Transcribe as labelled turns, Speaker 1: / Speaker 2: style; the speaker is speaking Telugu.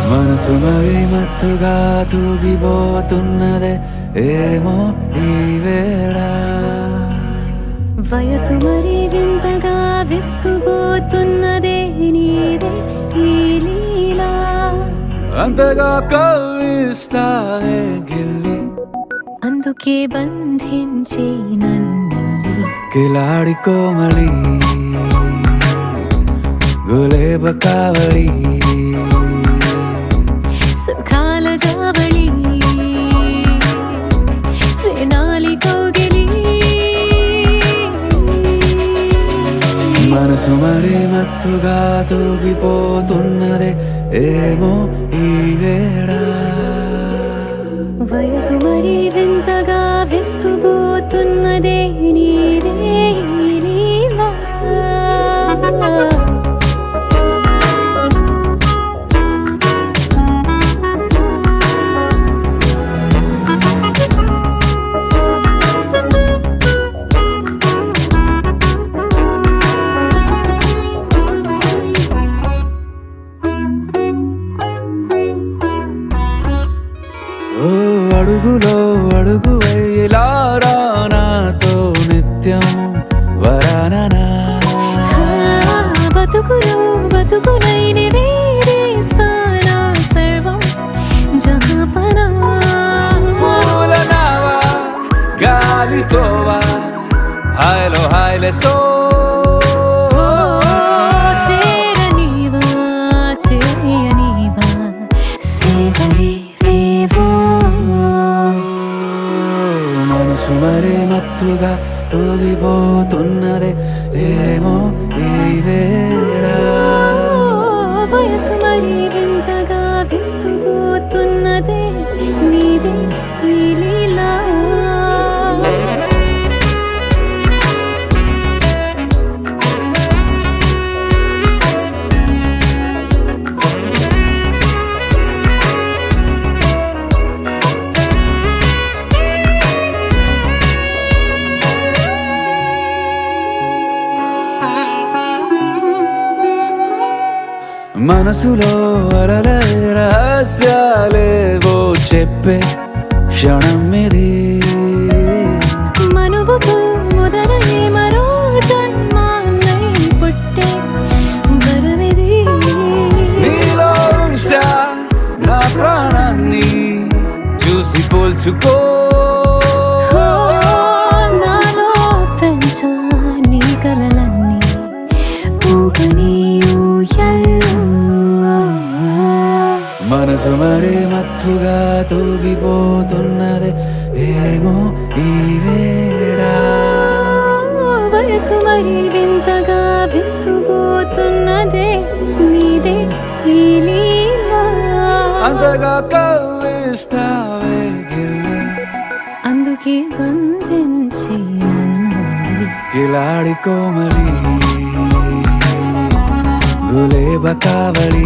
Speaker 1: మనసు మరి మత్తుగా తూగిపోతున్నదే ఏమో ఈ వేళ,
Speaker 2: వయసు మరి వింతగా విస్తుపోతున్నదే నీదే ఈ లీలా.
Speaker 1: అంతగా కవ్విస్తావే గిల్లి,
Speaker 2: అందుకే బంధించి నన్నిల్లి.
Speaker 1: కిలాడి కోమలి గులేబ కావడి,
Speaker 2: సుఖాల జావళి వేనాలి కౌగిలి.
Speaker 1: మనసు మరి మత్తుగా తూగిపోతున్నదే ఏమో ఈ వేళ,
Speaker 2: వయసు మరి వింతగా విస్తుపోతున్నదే నీదే ఈ లీలా.
Speaker 1: ఓ అడుగులో అడుగు వేయలారా నాతో నిత్యం వరాననా,
Speaker 2: బతుకులో బతుకునైన వేరేస్తానా సర్వం జహాపనా.
Speaker 1: పూలనావా గాలితోవా హాయ్లో హాయ్లే సో,
Speaker 2: చేరనీవా చేయనీవా సేవలే వేవో.
Speaker 1: మనసు మరి మత్తుగా తూగిపోతున్నదే ఏమో ఈ వేళ,
Speaker 2: వయసు మరి వింతగా విస్తుపోతున్నదే నీదే ఈ లీలా.
Speaker 1: మనసులో అరలే రహస్యాలేవో చెప్పే క్షణం ఇది,
Speaker 2: మనువుకు మొదలై మరో జన్మాన్నై పుట్టే వరమిది.
Speaker 1: నీలో ఉంచా నా ప్రాణాన్ని చూసి పోల్చుకో,
Speaker 2: నాలో పెంచా నీ కలలన్నీ ఊగని ఊయల్లో.
Speaker 1: మనసు మరి మత్తుగా తూగిపోతున్నదే ఏమో ఈ వేళ,
Speaker 2: వయసు మరి వింతగా విస్తుపోతున్నదే నీదే ఈ లీలా.
Speaker 1: అంతగా కవ్విస్తావే గిల్లి,
Speaker 2: అందుకే బంధించి నన్ను
Speaker 1: కిలాడి కోమలి గులేబ కావడి.